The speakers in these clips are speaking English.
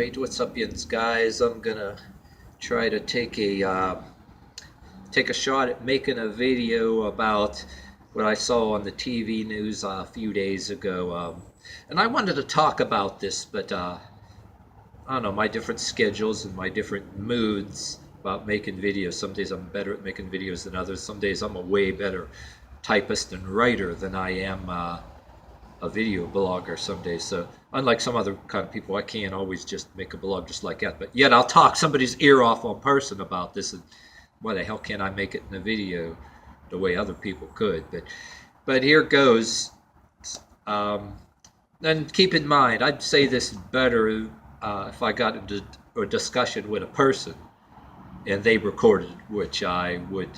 Alright, what's up, yins, guys? I'm gonna try to take a shot at making a video about what I saw on the TV news a few days ago. And I wanted to talk about this, but I don't know, my different schedules and my different moods about making videos. Some days I'm better at making videos than others. Some days I'm a way better typist and writer than I am a video blogger some days. So unlike some other kind of people, I can't always just make a blog just like that. But yet I'll talk somebody's ear off on person about this, and why the hell can't I make it in a video the way other people could? But here goes. And keep in mind, I'd say this better if I got into a discussion with a person and they recorded it, which I would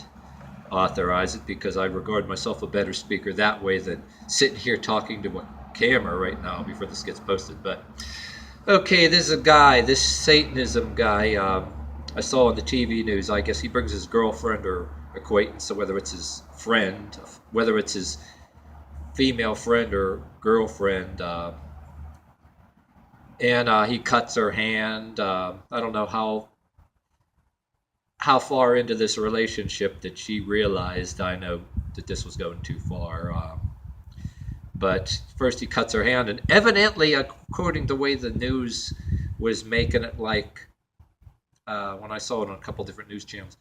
authorize it, because I regard myself a better speaker that way than sitting here talking to a camera right now before this gets posted. But okay, this is a guy, this Satanism guy, I saw on the TV news. I guess he brings his girlfriend or acquaintance, so whether it's his friend, whether it's his female friend or girlfriend, and he cuts her hand. I don't know how far into this relationship that she realized, I know, that this was going too far. But first he cuts her hand, and evidently, according to the way the news was making it, like, when I saw it on a couple different news channels,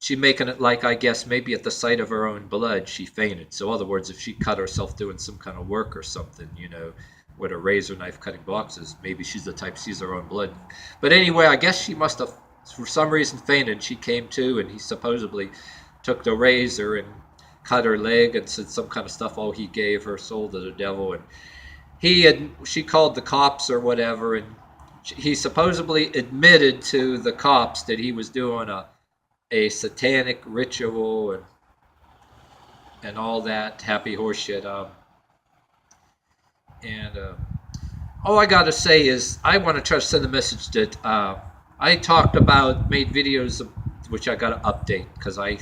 she making it like, I guess, maybe at the sight of her own blood, she fainted. So in other words, if she cut herself doing some kind of work or something, with a razor knife cutting boxes, maybe she's the type sees her own blood. But anyway, I guess she must have, for some reason, fainted. She came to, and he supposedly took the razor and cut her leg and said some kind of stuff. Oh, he gave her soul to the devil, and she called the cops or whatever, and he supposedly admitted to the cops that he was doing a satanic ritual and all that happy horseshit. All I gotta say is, I want to try to send a message that I made videos which I gotta update, because I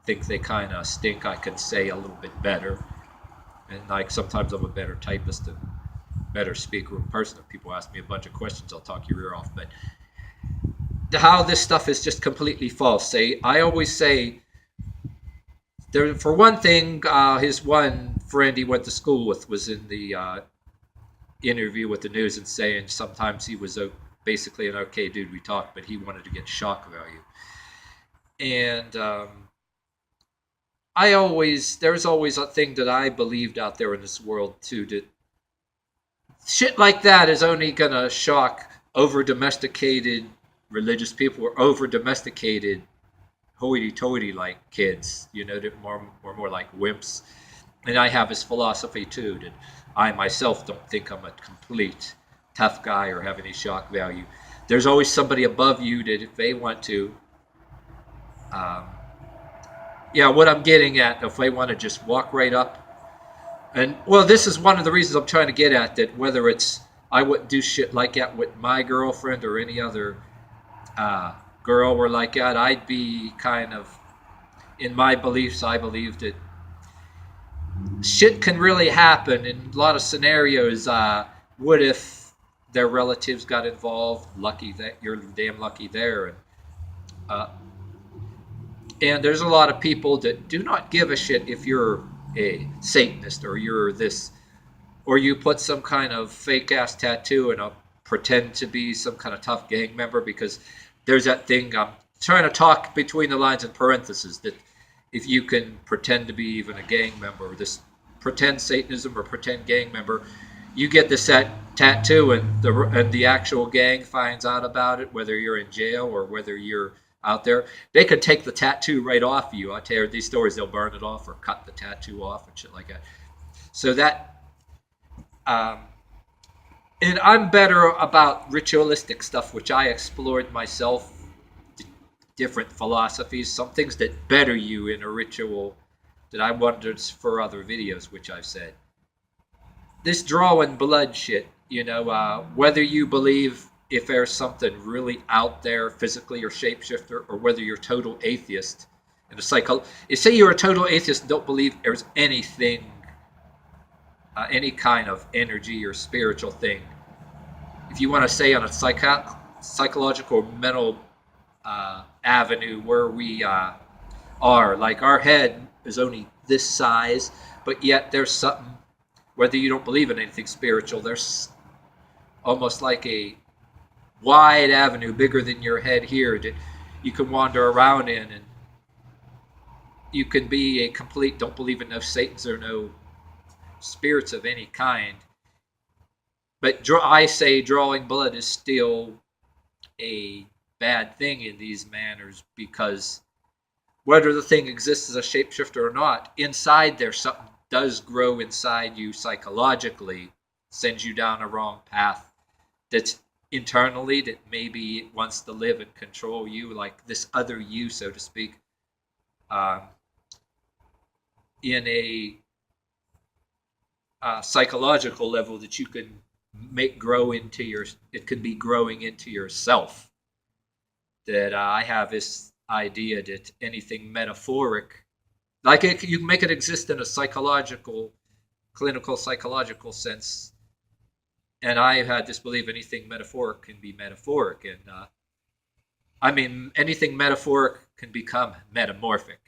think they kind of stink. I can say a little bit better, and like sometimes I'm a better typist and better speaker in person. If people ask me a bunch of questions, I'll talk your ear off. But how this stuff is just completely false. I always say, for one thing, his one friend he went to school with was in the interview with the news and saying sometimes he was basically an okay dude. We talked, but he wanted to get shock value. And there's always a thing that I believed out there in this world too, that shit like that is only gonna shock over domesticated religious people, or over domesticated hoity-toity like kids, that more like wimps. And I have this philosophy too, that I myself don't think I'm a complete tough guy or have any shock value. There's always somebody above you that if they want to, what I'm getting at, if they want to just walk right up, and well, this is one of the reasons I'm trying to get at, that whether it's, I wouldn't do shit like that with my girlfriend or any other girl were like that. I'd be kind of, in my beliefs, I believe that shit can really happen in a lot of scenarios. What if their relatives got involved? Lucky that you're damn lucky there. And there's a lot of people that do not give a shit if you're a Satanist or you're this, or you put some kind of fake ass tattoo and pretend to be some kind of tough gang member, because there's that thing, I'm trying to talk between the lines in parentheses, that if you can pretend to be even a gang member, or this pretend Satanism or pretend gang member, you get this tattoo, and the actual gang finds out about it, whether you're in jail or whether you're out there, they could take the tattoo right off you. I tell you these stories, they'll burn it off or cut the tattoo off and shit like that. So that, and I'm better about ritualistic stuff, which I explored myself, different philosophies, some things that better you in a ritual that I wanted for other videos, which I've said. This drawing blood shit, whether you believe if there's something really out there physically or shapeshifter, or whether you're a total atheist and say you're a total atheist and don't believe there's anything, any kind of energy or spiritual thing. if you want to say on a psychological or mental avenue where we are. Like our head is only this size, but yet there's something, whether you don't believe in anything spiritual, there's almost like a wide avenue bigger than your head here that you can wander around in, and you can be a complete, don't believe in no Satans or no spirits of any kind. But I say drawing blood is still a bad thing in these manners, because whether the thing exists as a shapeshifter or not, inside there something does grow inside you psychologically, sends you down a wrong path that's internally, that maybe it wants to live and control you, like this other you, so to speak, in a psychological level that you can make grow into your, it could be growing into yourself. That I have this idea that anything metaphoric, like you can make it exist in a psychological, clinical psychological sense, and I had this belief anything metaphoric can be metaphoric, and I mean anything metaphoric can become metamorphic,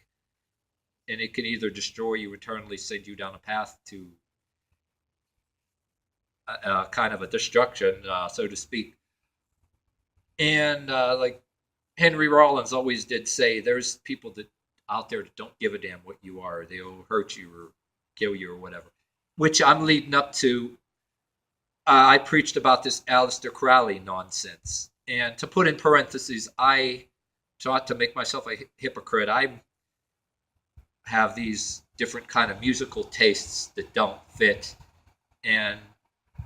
and it can either destroy you eternally, send you down a path to kind of a destruction, so to speak. And like Henry Rollins always did say, there's people that out there that don't give a damn what you are. They'll hurt you or kill you or whatever. Which I'm leading up to. I preached about this Aleister Crowley nonsense. And to put in parentheses, I sought to make myself a hypocrite. I have these different kind of musical tastes that don't fit. And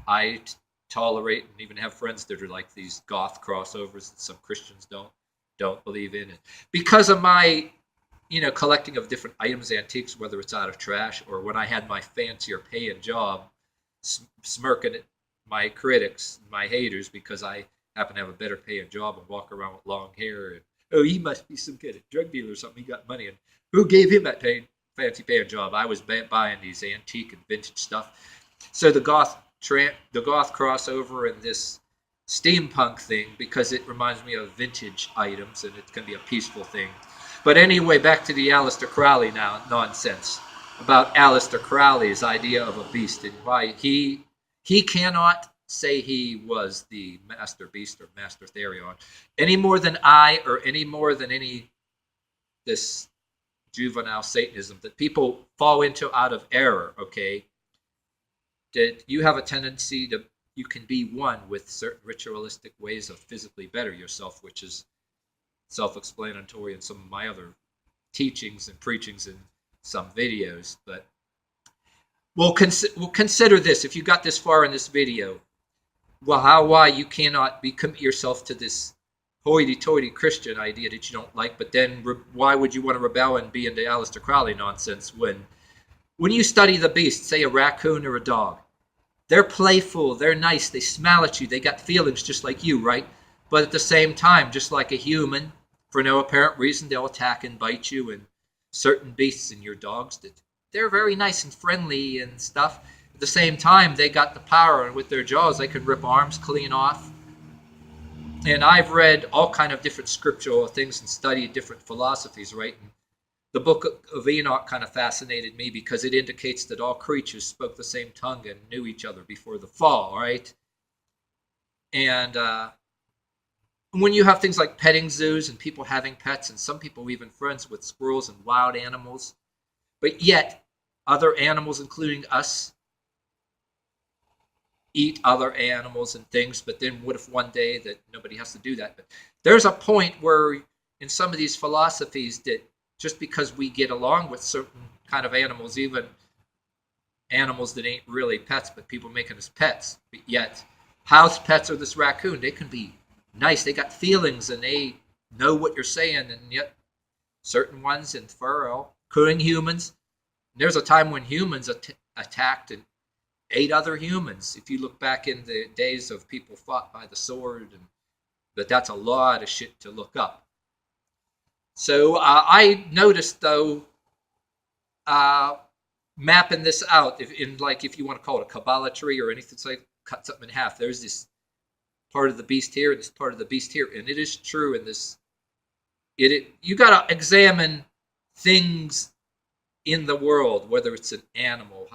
I tolerate and even have friends that are like these goth crossovers that some Christians don't believe in it, because of my collecting of different items, antiques, whether it's out of trash or when I had my fancier paying job, smirking at my critics, my haters, because I happen to have a better paying job and walk around with long hair, and oh, he must be some kind of drug dealer or something, he got money, and who gave him that fancy paying job? I was buying these antique and vintage stuff. So the goth crossover and this steampunk thing, because it reminds me of vintage items and it can be a peaceful thing. But anyway, back to the Aleister Crowley nonsense about Aleister Crowley's idea of a beast, and why he cannot say he was the master beast or master Therion any more than I, or any more than any this juvenile Satanism that people fall into out of error. Okay, that you have a tendency to, you can be one with certain ritualistic ways of physically better yourself, which is self-explanatory in some of my other teachings and preachings in some videos. But we'll consider this. If you got this far in this video, well, why you cannot commit yourself to this hoity-toity Christian idea that you don't like, but then why would you want to rebel and be into Aleister Crowley nonsense when you study the beast, say a raccoon or a dog? They're playful, they're nice, they smile at you, they got feelings just like you, right? But at the same time, just like a human, for no apparent reason, they'll attack and bite you. And certain beasts and your dogs, they're very nice and friendly and stuff. At the same time, they got the power, and with their jaws, they can rip arms clean off. And I've read all kind of different scriptural things and studied different philosophies, right? And the book of Enoch kind of fascinated me because it indicates that all creatures spoke the same tongue and knew each other before the fall, right? And when you have things like petting zoos and people having pets, and some people even friends with squirrels and wild animals, but yet other animals, including us, eat other animals and things. But then what if one day that nobody has to do that? But there's a point where in some of these philosophies that just because we get along with certain kind of animals, even animals that ain't really pets, but people making us pets, but yet house pets or this raccoon, they can be nice, they got feelings and they know what you're saying, and yet certain ones in fur, including humans, there's a time when humans attacked and ate other humans. If you look back in the days of people fought by the sword, but that's a lot of shit to look up. So I noticed, though, mapping this out, if you want to call it a Kabbalah tree or anything, like cut something in half, there's this part of the beast here and this part of the beast here. And it is true in this. You got to examine things in the world, whether it's an animal,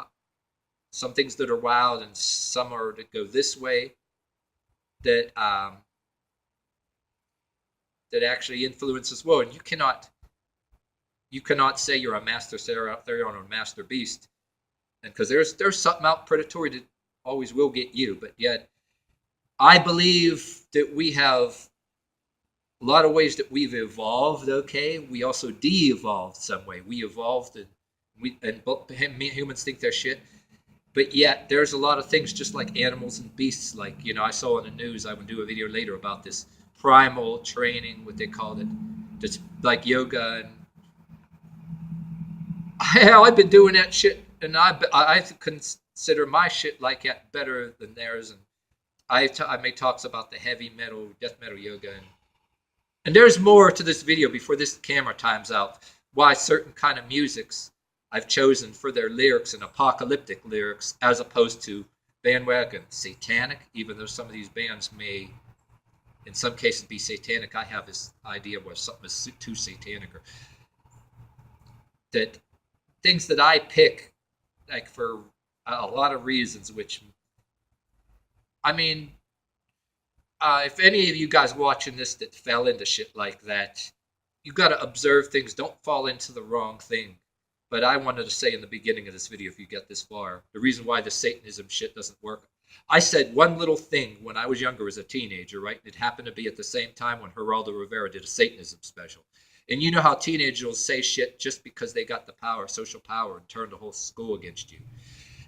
some things that are wild and some are that go this way, that that actually influence as well. And you cannot say you're a master Therion or a master beast, and because there's something out predatory that always will get you. But yet, I believe that we have a lot of ways that we've evolved. Okay, we also de-evolved some way. We evolved, and humans think they're shit. But yet, there's a lot of things just like animals and beasts. Like, I saw in the news, I would do a video later about this primal training, what they called it. Just like yoga. And hell, I've been doing that shit. And I consider my shit like that better than theirs. And I made talks about the heavy metal, death metal yoga. And there's more to this video before this camera times out. Why certain kind of musics I've chosen for their lyrics and apocalyptic lyrics as opposed to bandwagon satanic, even though some of these bands may in some cases be satanic. I have this idea where something is too satanic, or that things that I pick like for a lot of reasons, which if any of you guys watching this that fell into shit like that, you got to observe things. Don't fall into the wrong thing. But I wanted to say in the beginning of this video, if you get this far, the reason why the Satanism shit doesn't work. I said one little thing when I was younger as a teenager, right? It happened to be at the same time when Geraldo Rivera did a Satanism special. And you know how teenagers will say shit just because they got the power, social power, and turn the whole school against you.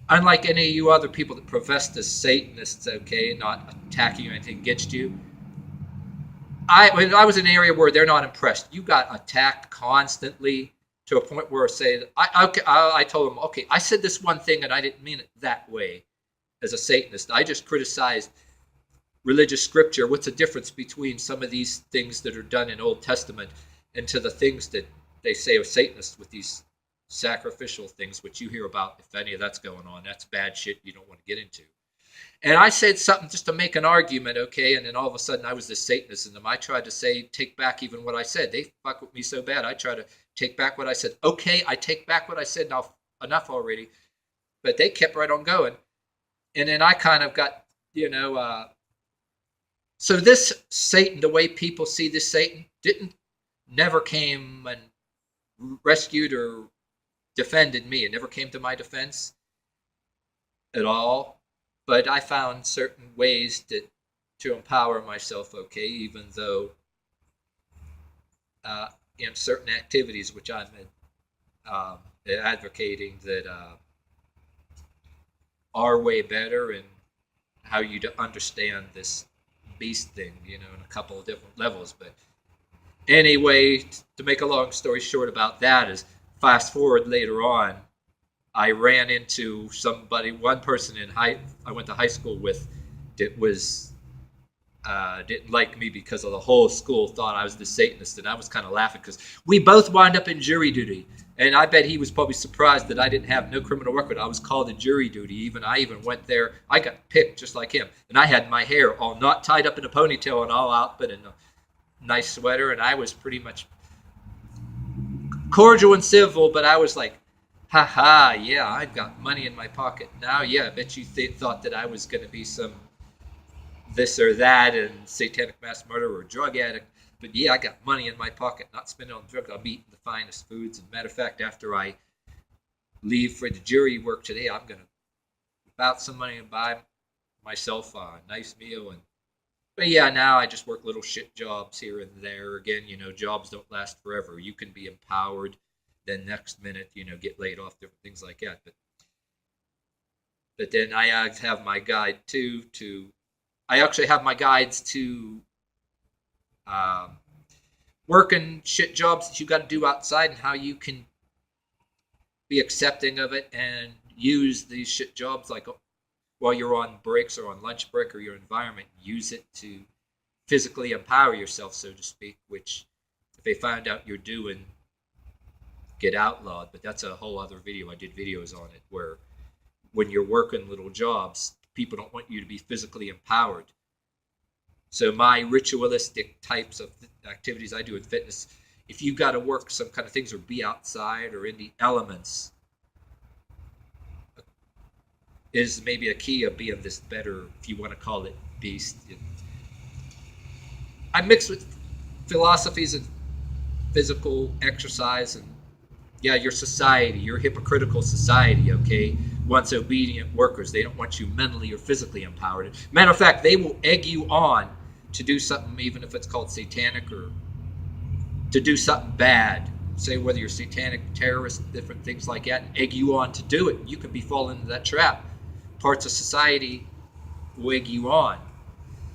Unlike any of you other people that profess as Satanists, okay, not attacking or anything against you, I was in an area where they're not impressed. You got attacked constantly to a point where I told them, okay, I said this one thing and I didn't mean it that way as a Satanist. I just criticized religious scripture. What's the difference between some of these things that are done in Old Testament and to the things that they say of Satanists with these sacrificial things, which you hear about? If any of that's going on, that's bad shit you don't want to get into. And I said something just to make an argument, okay, and then all of a sudden I was this Satanist, and I tried to take back even what I said. They fuck with me so bad, I try to take back what I said. Okay, I take back what I said, now enough already. But they kept right on going. And then I kind of got, so this Satan, the way people see this Satan, never came and rescued or defended me. It never came to my defense at all. But I found certain ways to empower myself, okay, even though in certain activities which I'm advocating that are way better, and how you to understand this beast thing, in a couple of different levels. But anyway, to make a long story short about that is, fast forward later on, I ran into one person I went to high school with that was didn't like me because of the whole school thought I was the Satanist, and I was kind of laughing because we both wound up in jury duty, and I bet he was probably surprised that I didn't have no criminal record. I was called to jury duty. I even went there. I got picked just like him, and I had my hair all not tied up in a ponytail and all out, but in a nice sweater, and I was pretty much cordial and civil, but I was like, ha, yeah, I've got money in my pocket now. Yeah, I bet you thought that I was going to be some this or that and satanic mass murderer or drug addict. But yeah, I got money in my pocket, not spending on drugs. I'm eating the finest foods. And matter of fact, after I leave for the jury work today, I'm going to whip out some money and buy myself a nice meal. But yeah, now I just work little shit jobs here and there. Again, jobs don't last forever. You can be empowered, then next minute, get laid off, different things like that. But then I have my guide too I actually have my guides to working shit jobs that you got to do outside, and how you can be accepting of it and use these shit jobs like while you're on breaks or on lunch break or your environment, use it to physically empower yourself, so to speak, which if they find out you're doing, get outlawed. But that's a whole other video. I did videos on it where when you're working little jobs, people don't want you to be physically empowered. So my ritualistic types of activities I do in fitness, if you got to work some kind of things or be outside or in the elements, is maybe a key of being this better, if you want to call it, beast. I mix with philosophies of physical exercise and, yeah, your society, your hypocritical society, okay, wants obedient workers. They don't want you mentally or physically empowered. Matter of fact, they will egg you on to do something, even if it's called satanic, or to do something bad. Say whether you're satanic, terrorist, different things like that, egg you on to do it. You could be falling into that trap. Parts of society will egg you on.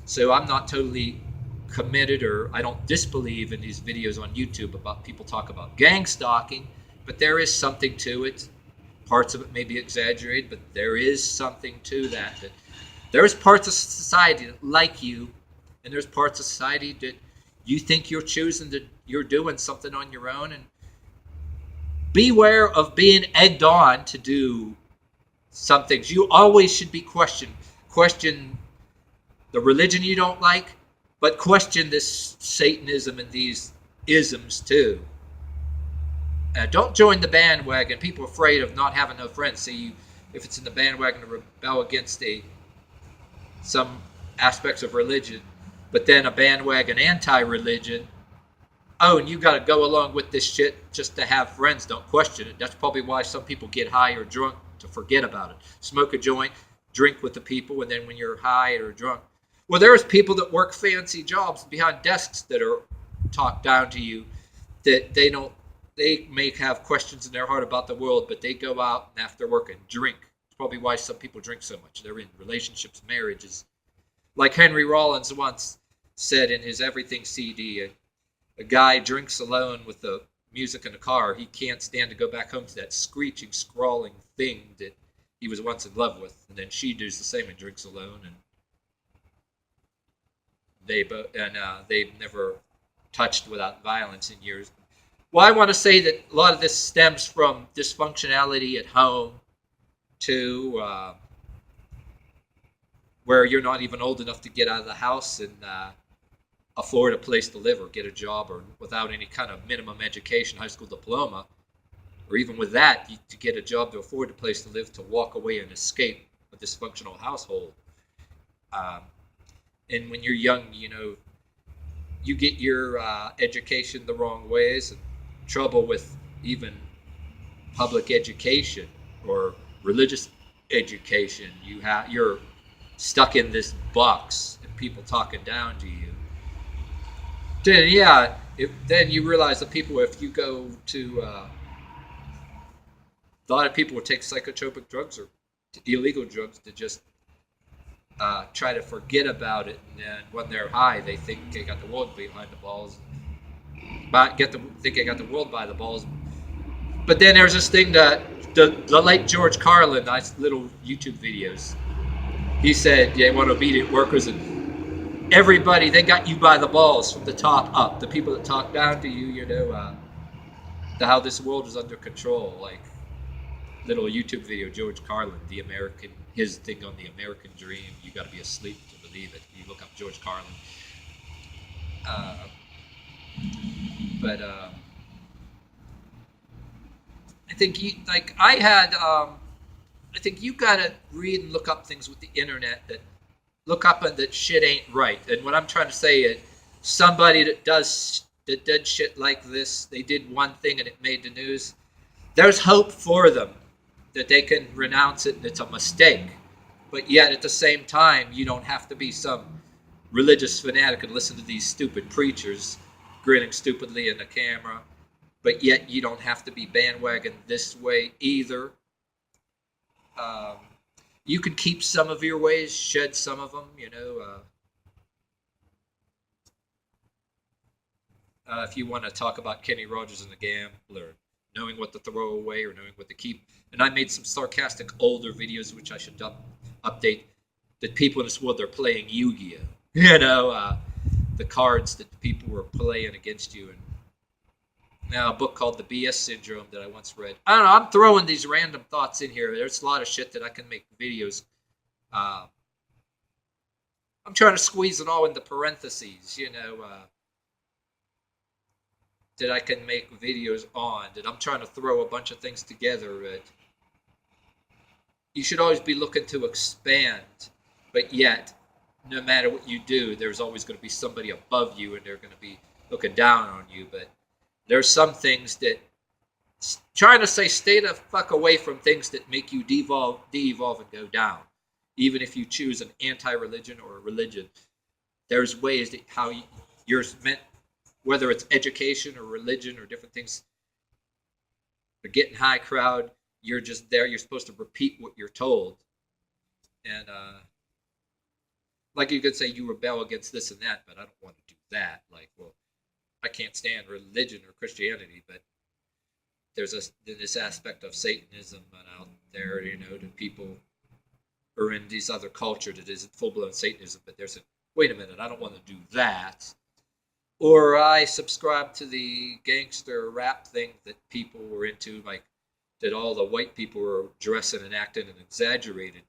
So I'm not totally committed, or I don't disbelieve in these videos on YouTube about people talk about gang stalking, but there is something to it. Parts of it may be exaggerated, but there is something to that. That there's parts of society that like you, and there's parts of society that you think you're choosing, that you're doing something on your own. And beware of being egged on to do some things. You always should be questioned. Question the religion you don't like, but question this Satanism and these isms too. Don't join the bandwagon. People are afraid of not having no friends. See, if it's in the bandwagon to rebel against some aspects of religion, but then a bandwagon anti-religion, oh, and you got to go along with this shit just to have friends. Don't question it. That's probably why some people get high or drunk, to forget about it. Smoke a joint, drink with the people, and then when you're high or drunk, well, there's people that work fancy jobs behind desks that are talked down to you, that they may have questions in their heart about the world, but they go out and after work and drink. It's probably why some people drink so much. They're in relationships, marriages. Like Henry Rollins once said in his Everything CD, a guy drinks alone with the music in the car. He can't stand to go back home to that screeching, scrawling thing that he was once in love with. And then she does the same and drinks alone. And they've never touched without violence in years. Well, I want to say that a lot of this stems from dysfunctionality at home, to where you're not even old enough to get out of the house and afford a place to live or get a job, or without any kind of minimum education, high school diploma, or even with that, to get a job to afford a place to live, to walk away and escape a dysfunctional household. And when you're young, you get your education the wrong ways, and trouble with even public education or religious education. You're stuck in this box and people talking down to you. Then you realize that people, if you go to a lot of people will take psychotropic drugs or illegal drugs to just try to forget about it, and then when they're high, they think they got the world behind the balls. Think they got the world by the balls. But then there's this thing that the late George Carlin, nice little YouTube videos. He said, "They want obedient workers, and everybody, they got you by the balls from the top up. The people that talk down to you, how this world is under control." Like little YouTube video, George Carlin, his thing on the American dream. You got to be asleep to believe it. You look up George Carlin. But I think I think you gotta read and look up things with the internet, that look up and that shit ain't right. And what I'm trying to say is, somebody that did shit like this, they did one thing and it made the news. There's hope for them that they can renounce it and it's a mistake. But yet at the same time, you don't have to be some religious fanatic and listen to these stupid preachers grinning stupidly in the camera. But yet you don't have to be bandwagon this way either. You can keep some of your ways, shed some of them, if you want to talk about Kenny Rogers and the Gambler, knowing what to throw away or knowing what to keep. And I made some sarcastic older videos, which I should update, that people in this world, they're playing Yu-Gi-Oh! The cards that people were playing against you. And now a book called The BS Syndrome that I once read. I don't know, I'm throwing these random thoughts in here. There's a lot of shit that I can make videos I'm trying to squeeze it all into parentheses, that I can make videos on, that I'm trying to throw a bunch of things together. But you should always be looking to expand, but yet, no matter what you do, there's always going to be somebody above you, and they're going to be looking down on you. But there's some things that, trying to say, stay the fuck away from things that make you de-evolve and go down. Even if you choose an anti-religion or a religion, there's ways that how you're meant, whether it's education or religion or different things, the getting high crowd, you're just there. You're supposed to repeat what you're told. And like you could say you rebel against this and that, but I don't want to do that. Like, well, I can't stand religion or Christianity, but there's this aspect of Satanism out there, that people are in these other culture that isn't full-blown Satanism, but there's wait a minute, I don't want to do that. Or I subscribe to the gangster rap thing that people were into, like that all the white people were dressing and acting in an exaggerated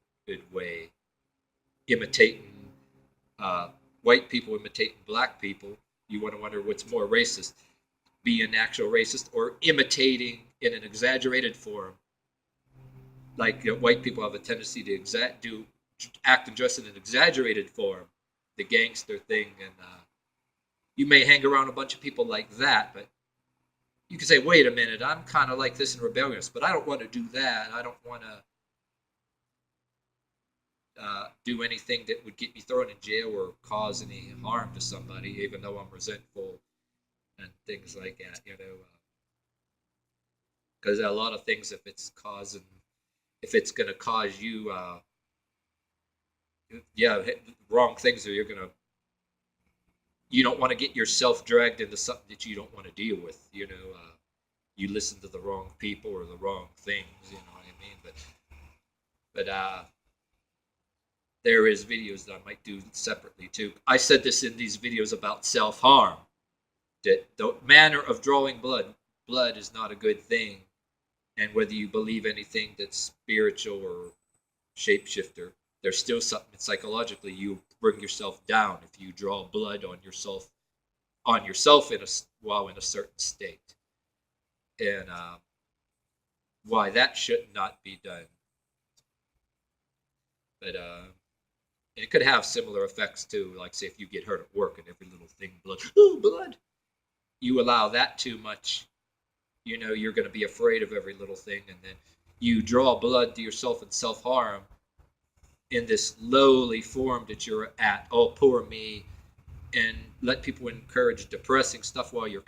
way, imitating white people imitating black people. You want to wonder what's more racist, being an actual racist or imitating in an exaggerated form. Like white people have a tendency to act and dress in an exaggerated form, the gangster thing, and you may hang around a bunch of people like that, but you can say, wait a minute, I'm kind of like this and rebellious, but I don't want to do that. I don't want to do anything that would get me thrown in jail or cause any harm to somebody, even though I'm resentful and things like that, because a lot of things, if it's going to cause you, wrong things, or you don't want to get yourself dragged into something that you don't want to deal with, you listen to the wrong people or the wrong things, you know what I mean? But there is videos that I might do separately too. I said this in these videos about self-harm, that the manner of drawing blood is not a good thing. And whether you believe anything that's spiritual or shapeshifter, there's still something psychologically you bring yourself down if you draw blood on yourself while in a certain state, and why that should not be done. But it could have similar effects too. Like, say, if you get hurt at work and every little thing, blood, you allow that too much, you're going to be afraid of every little thing, and then you draw blood to yourself in self-harm in this lowly form that you're at. Oh, poor me. And let people encourage depressing stuff while you're